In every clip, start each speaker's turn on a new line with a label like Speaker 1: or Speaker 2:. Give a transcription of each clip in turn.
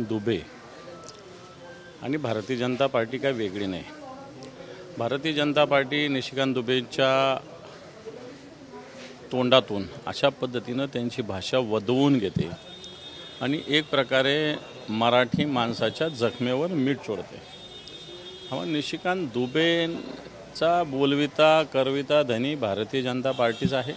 Speaker 1: दुबे आणि भारतीय जनता पार्टी काही वेगळी नाही। भारतीय जनता पार्टी निशिकांत दुबेच्या तोंडातून अशा पद्धतीनं त्यांची भाषा वदवून घेते आणि एक प्रकारे मराठी माणसाच्या जखमेवर मीठ चोळते। हा निशिकांत दुबेंचा बोलविता करविता धनी भारतीय जनता पार्टीच आहे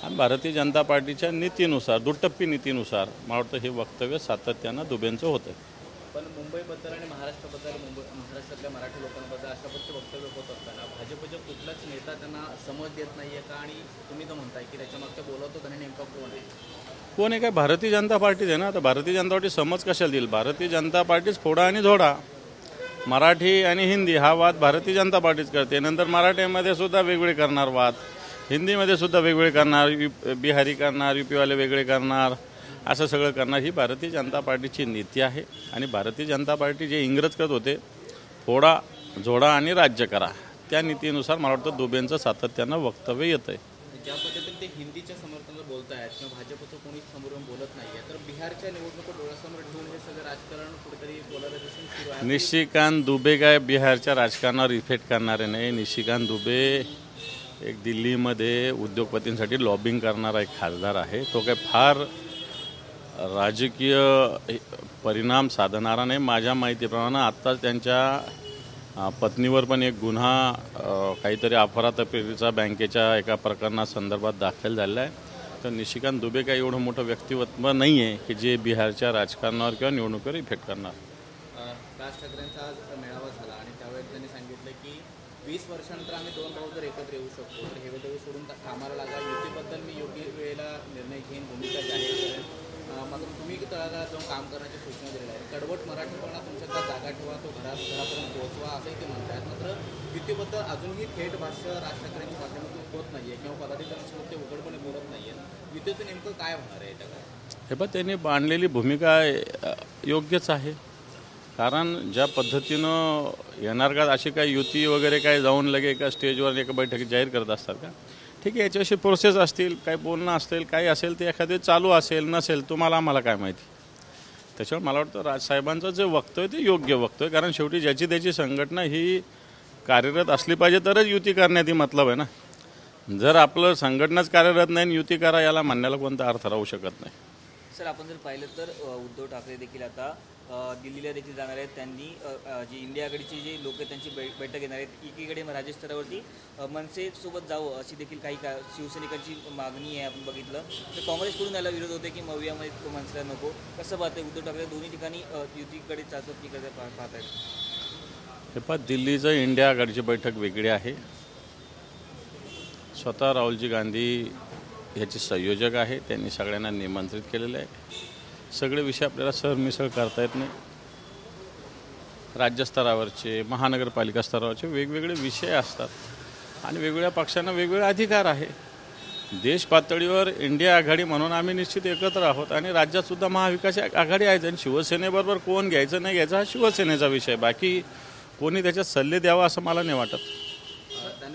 Speaker 1: आणि भारतीय जनता पार्टीच्या नीतीनुसार दुटप्पी नीतीनुसार मला वाटतं हे वक्तव्य सातत्यानं दुबेंचं होतं।
Speaker 2: पण मुंबईबद्दल आणि महाराष्ट्राबद्दल महाराष्ट्रातल्या मराठी लोकांबद्दल अशा पद्धतीचे वक्तव्य होत असताना भाजपचे कुठलाच नेता त्यांना समज देत नाही आहे का? आणि तुम्ही तर म्हणताय की त्याच्यामागचा बोलवतो धनी नेमका कोण आहे?
Speaker 1: कोण आहे काय? भारतीय जनता पार्टीच आहे ना। आता भारतीय जनता पार्टी समज कशाला देईल? भारतीय जनता पार्टीच फोडा आणि झोडा, मराठी आणि हिंदी हा वाद भारतीय जनता पार्टीच करते। नंतर मराठीमध्ये सुद्धा वेगवेगळे करणार वाद, हिंदीमध्ये सुद्धा वेगवेगळे करणार, बिहारी करणार, यूपीवाले वेगळे करणार, असं सगळं करणार ही भारतीय जनता पार्टीची नीती आहे। आणि भारतीय जनता पार्टी जे इंग्रज करत होते फोडा झोडा आणि राज्य करा त्या नीतीनुसार मला वाटतं दुबेंचं सातत्यानं वक्तव्य येतं आहे।
Speaker 2: ज्या पद्धतीने ते हिंदीच्या समर्थनाला बोलत आहेत किंवा भाजपचं कोणी समोरून बोलत नाही आहे, तर बिहारच्या निवडणुका डोळ्यासमोर ठेवून हे सगळं राजकारण कुठेतरी पोलरायझेशन सुरू आहे।
Speaker 1: निशिकांत दुबे काय बिहारच्या राजकारणावर इफेक्ट करणारे नाही। निशिकांत दुबे एक दिल्लीमध्ये उद्योगपतींसाठी लॉबिंग करणारा एक खासदार आहे। तो काय फार राजकीय परिणाम साधणारा नाही। माझ्या माहितीप्रमाणे आत्ताच त्यांच्या पत्नीवर पण एक गुन्हा काहीतरी अफरातफरीचा बँकेच्या एका प्रकरणासंदर्भात दाखल झालेला आहे। तर निशिकांत दुबे काही एवढं मोठं व्यक्तिमत्व नाही आहे की जे बिहारच्या राजकारणावर किंवा निवडणुकीवर इफेक्ट करणार।
Speaker 2: राज ठाकरेंचा आज मेळावा झाला आणि त्यावेळेस त्यांनी सांगितलं की 20 वर्षानंतर आम्ही दोन भाऊ जर एकत्र येऊ शकतो तर हे वेळ सोडून कामाला लागा, युतीबद्दल मी योग्य वेळेला निर्णय घेईन, भूमिका जाहीर करेन। मात्र तुम्ही तळागाळात जाऊन काम करण्याची सूचना दिलेल्या आहे। कडवट मराठीपणा तुमच्याकडे जागा ठेवा, तो घरापर्यंत पोहोचवा असंही ते म्हणतात। मात्र युतीबद्दल अजूनही थेट भाष्य राज ठाकरेंच्या माध्यमातून होत नाही आहे किंवा पदाधिकाऱ्यांसोबत ते उघडपणे बोलत नाही आहेत। युतीचं नेमकं काय होणार आहे त्याकडे?
Speaker 1: हे पण त्यांनी बांधलेली भूमिका योग्यच आहे। कारण ज्या पद्धतीनं येणार का अशी काय युती वगैरे काय जाऊन लगे एका स्टेजवर एका बैठकीत जाहीर करत असतात का? ठीक आहे, याच्याविषयी प्रोसेस असतील, काही बोलणं असेल, काही असेल ते एखादे चालू असेल नसेल तुम्हाला आम्हाला काय माहिती। त्याच्यामुळे मला वाटतं राजसाहेबांचं जे वक्तव्य ते योग्य वक्तव्य, कारण शेवटी ज्याची त्याची संघटना ही कार्यरत असली पाहिजे तरच युती करण्यात ही मतलब आहे ना। जर आपलं संघटनाच कार्यरत नाही आणि युती करा याला म्हणण्याला कोणता अर्थ राहू शकत नाही।
Speaker 3: सर, आपण जर पाहिलं तर उद्धव ठाकरे देखील आता दिल्लीला देखील जाणार आहेत। त्यांनी जी इंडिया आघाडीची जे लोक आहेत त्यांची बैठक घेणार आहेत। एकीकडे राज्य स्तरावरती मनसेसोबत जावं अशी देखील काही शिवसैनिकांची मागणी आहे आपण बघितलं तर काँग्रेसकडून याला विरोध होते की मवियामध्ये मनसेला नको। कसं पाहते उद्धव ठाकरे दोन्ही ठिकाणी युतीकडे चाचपणीकडे पाहत आहेत?
Speaker 1: हे पहा, दिल्लीचं इंडिया आघाडीची बैठक वेगळी आहे। स्वतः राहुलजी गांधी ह्याचे संयोजक आहे, त्यांनी सगळ्यांना निमंत्रित केलेलं आहे। सगळे विषय आपल्याला सरमिसळ करता येत नाही। राज्यस्तरावरचे महानगरपालिका स्तरावरचे वेगवेगळे विषय असतात आणि वेगवेगळ्या पक्षांना वेगवेगळे अधिकार आहे। देश पातळीवर इंडिया आघाडी म्हणून आम्ही निश्चित एकत्र आहोत आणि राज्यातसुद्धा महाविकास आघाडी आहे आणि शिवसेनेबरोबर कोण घ्यायचं नाही घ्यायचं हा शिवसेनेचा विषय, बाकी कोणी त्याच्यात सल्ले द्यावा असं मला नाही वाटत।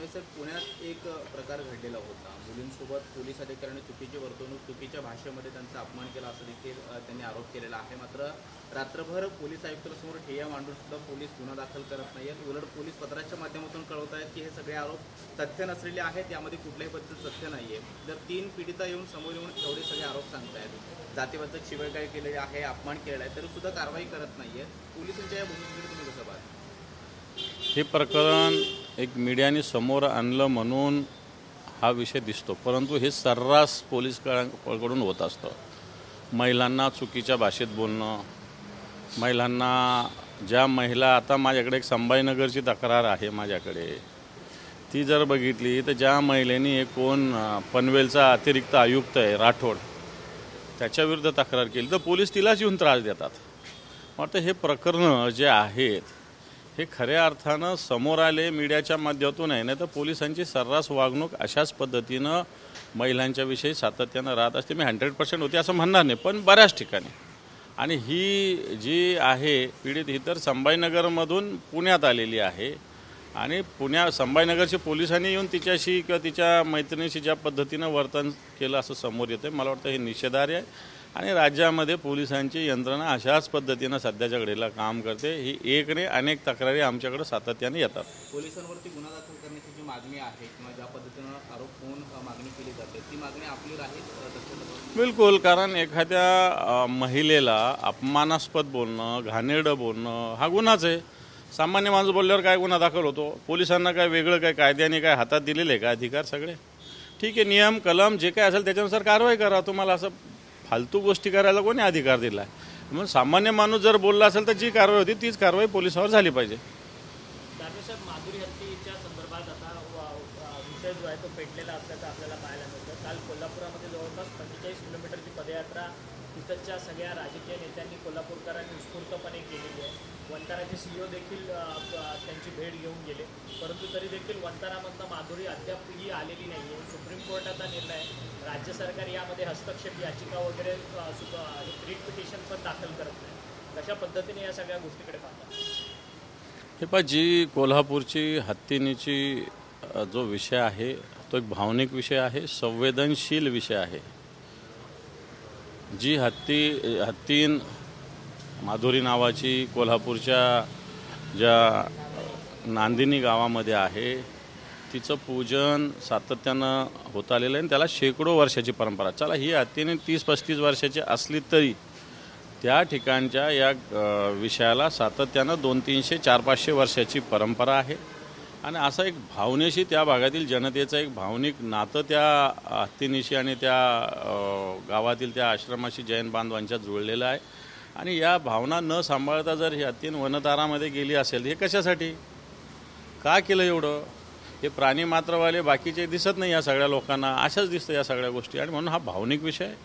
Speaker 2: सर, पुण्यात एक प्रकार घडलेला होता, मुलींसोबत पोलीस अधिकाऱ्यांनी चुकीची वर्तवणूक, चुकीच्या भाषेमध्ये त्यांचा अपमान केला असं देखील त्यांनी आरोप केलेला आहे। मात्र रात्रभर पोलीस आयुक्तांसमोर ठेया मांडून सुद्धा पोलीस गुन्हा दाखल करत नाही आहेत। उलट पोलीस पत्राच्या माध्यमातून कळवत आहेत की हे सगळे आरोप तथ्य नसलेले आहेत, यामध्ये कुठल्याही पद्धतीचं तथ्य नाही आहे। जर 3 पीडिता येऊन समोर येऊन एवढे सगळे आरोप सांगतायत, जातीवाचक शिवीगाळ केलेली आहे, अपमान केलेला आहे, तरी सुद्धा कारवाई करत नाही आहे। पोलिसांच्या या भूमिकेकडे तुम्ही कसं पाहता?
Speaker 1: हे प्रकरण एक मीडियाने समोर आणलं म्हणून हा विषय दिसतो, परंतु हे सर्रास पोलिसांकडून होत असतं। महिलांना चुकीच्या भाषेत बोलणं, महिलांना ज्या महिला आता माझ्याकडे एक संभाजीनगरची तक्रार आहे माझ्याकडे, ती जर बघितली तर ज्या महिलेनी एक कोण पनवेलचा अतिरिक्त आयुक्त आहे राठोड त्याच्याविरुद्ध तक्रार केली तर पोलीस तिलाच येऊन त्रास देतात। वाटतं हे प्रकरणं जे आहेत हे खऱ्या अर्थानं समोर आले मीडियाच्या माध्यमातून आहे, नाही तर पोलिसांची सर्रास वागणूक अशाच पद्धतीनं महिलांच्या विषयी सातत्यानं राहत असते। मी 100% होते असं म्हणणार नाही, पण बऱ्याच ठिकाणी। आणि ही जी आहे पीडित ही तर संभाजीनगरमधून पुण्यात आलेली आहे आणि संभाजीनगरच्या पोलिसांनी येऊन तिच्याशी किंवा तिच्या मैत्रिणीशी ज्या पद्धतीनं वर्तन केलं असं समोर येतं, मला वाटतं हे निषेधार्ह आहे। आणि राज्यामध्ये पोलिसांची यंत्रणा अशाच पद्धतीनं सध्याच्या घडीला काम करते। ही एक नाही अनेक तक्रारी आमच्याकडे सातत्याने येतात।
Speaker 2: पोलिसांवरती गुन्हा दाखल करण्याची जी मागणी आहे किंवा ज्या पद्धतीनं आरोप होऊन मागणी केली जाते ती मागणी आपली राहील?
Speaker 1: बिलकुल, कारण एखाद्या महिलेला अपमानास्पद बोलणं, घाणेरडं बोलणं हा गुन्हाच आहे। सामान्य माणूस बोलल्यावर काय गुन्हा दाखल होतो? पोलिसांना काय वेगळं काय कायद्याने काय हातात दिलेले आहे का अधिकार सगळे? ठीक आहे, नियम कलम जे काय असेल त्याच्यानुसार कारवाई करा। तुम्हाला असं फालतू गोष्टी करायला कोणी अधिकार दिला आहे? मग सामान्य माणूस जर बोलला असेल तर जी कारवाई होती तीच कारवाई पोलिसावर झाली पाहिजे।
Speaker 4: साहेब, माधुरी हत्येच्या संदर्भात आता विषय जो आहे तो पेटलेला असल्याचं आपल्याला पाहायला मिळतं। काल कोल्हापुरामध्ये जवळपास 45 किलोमीटरची पदयात्रा तिथच्या सगळ्या राजकीय नेत्यांनी कोल्हापूरकरांनी उत्स्फूर्तपणे केलेली आहे। वंताराचे CEO देखील त्यांची भेट घेऊन गेले, परंतु तरी देखील वंतारामधनं माधुरी अद्यापही आलेली नाही आहे। सुप्रीम कोर्टाचा निर्णय, राज्य सरकार यामध्ये हस्तक्षेप याचिका वगैरे रिट पिटिशन पण दाखल करत नाही। कशा पद्धतीने या सगळ्या गोष्टीकडे पाहतात?
Speaker 1: हे पहा, जी कोल्हापूरची हत्तीनीची जो विषय आहे तो एक भावनिक विषय आहे, संवेदनशील विषय आहे। जी हत्तीन माधुरी नावाची कोल्हापूरच्या ज्या नांदिनी गावामध्ये आहे तिचं पूजन सातत्यानं होत आलेलं आहे आणि त्याला शेकडो वर्षाची परंपरा। चला, ही हत्तीने 30-35 वर्षाची असली तरी त्या ठिकाणच्या या विषयाला सातत्यानं 200-300-400-500 वर्षाची परंपरा आहे आणि असा एक भावनेशी त्या भागातील जनतेचं एक भावनिक नातं त्या हत्तीनीशी आणि त्या गावातील त्या आश्रमाशी जैन बांधवांच्या जुळलेलं आहे। आणि या भावना न सांभाळता जर ही हत्तीन वनतारामध्ये गेली असेल, हे कशासाठी का केलं एवढं? हे प्राणी मात्रवाले बाकीचे दिसत नाही या सगळ्या लोकांना, अशाच दिसतं या सगळ्या गोष्टी। आणि म्हणून हा भावनिक विषय आहे।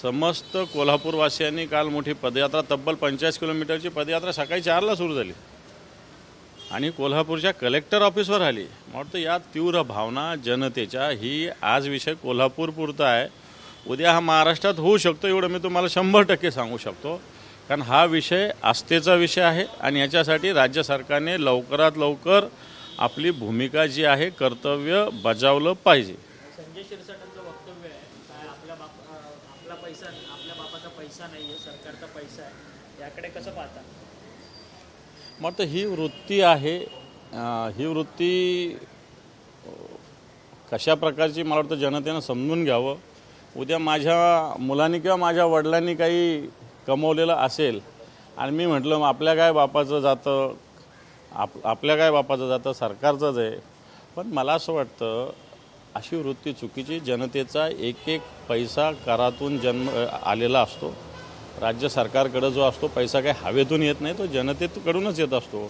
Speaker 1: समस्त कोल्हापूरवासियांनी काल मोठी पदयात्रा, तब्बल 50 किलोमीटरची पदयात्रा सकाळी 4ला सुरू झाली आणि कोल्हापूरच्या कलेक्टर ऑफिसवर आली। मला वाटतं या तीव्र भावना जनतेच्या, ही आज विषय कोल्हापूर पुरता आहे, उद्या हा महाराष्ट्रात होऊ शकतो एवढं मी तुम्हाला 100% सांगू शकतो। कारण हा विषय आस्थेचा विषय आहे आणि याच्यासाठी राज्य सरकारने लवकरात लवकर आपली भूमिका जी आहे कर्तव्य बजावलं पाहिजे।
Speaker 4: संजय शिरसाटांचं वक्तव्य आहे काय आपला पैसा, आपल्या बापाचा पैसा नाही आहे, सरकारचा पैसा आहे, याकडे कसं पाहता?
Speaker 1: मग ही वृत्ती आहे, ही वृत्ती कशा प्रकारची मला वाटतं जनतेनं समजून घ्यावं। उद्या माझ्या मुलांनी किंवा माझ्या वडिलांनी काही कमवलेलं असेल आणि मी म्हटलं आपल्या काय बापाचं जातं, आपल्या काय बापाचं जातं, सरकारचंच आहे, पण मला असं वाटतं अशी वृत्ती चुकीची। जनतेचा एक एक पैसा करातून जन्म आलेला असतो। राज्य सरकारकडे जो असतो पैसा काही हवेतून येत नाही, तो जनतेकडूनच येत असतो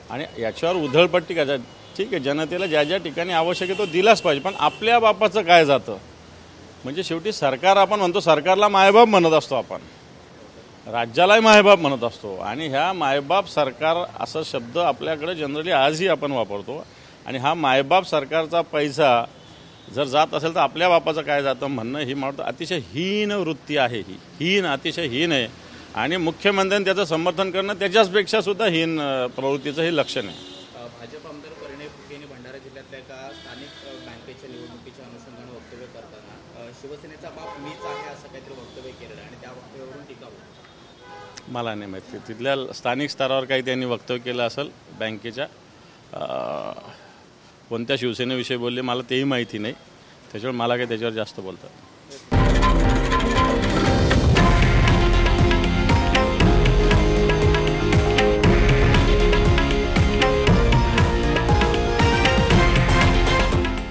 Speaker 1: आणि याच्यावर उधळपट्टी काय, ठीक आहे, जनतेला ज्या ज्या ठिकाणी आवश्यक आहे तो दिलाच पाहिजे, पण आपल्या बापाचं काय जातं? म्हणजे शेवटी सरकार, आपण म्हणतो सरकारला मायबाप म्हणत असतो, आपण राज्यालाही मायबाप म्हणत असतो आणि ह्या मायबाप सरकार असा शब्द आपल्याकडे जनरली आजही आपण वापरतो आणि हा मायबाप सरकारचा पैसा जर जात असेल तर आपल्या बापाचं काय जातं म्हणणं ही मला अतिशय हीन वृत्ती आहे। ही अतिशय हीन आहे आणि मुख्यमंत्र्यांनी त्याचं समर्थन करणं त्याच्याचपेक्षा सुद्धा हीन प्रवृत्तीचं हे लक्षण आहे।
Speaker 2: भाजप आमदार परिणय फुकेने भंडारा जिल्ह्यातल्या एका स्थानिक बँकेच्या निवडणुकीच्या अनुषंगाने वक्तव्य करताना शिवसेनेचा बाप मीच आहे असं काहीतरी वक्तव्य केलेलं आणि त्या वक्तव्यावरून टीका होती।
Speaker 1: मला नाही माहिती तिथल्या स्थानिक स्तरावर काही त्यांनी वक्तव्य केलं असेल बँकेच्या, कोणत्या शिवसेनेविषयी बोलले मला तेही माहिती नाही, त्याच्यावर मला काही त्याच्यावर जास्त बोलतात।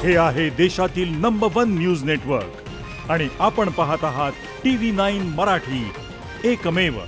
Speaker 5: हे आहे देशातील नंबर 1 न्यूज नेटवर्क आणि आपण पाहत आहात TV9 मराठी, एकमेव।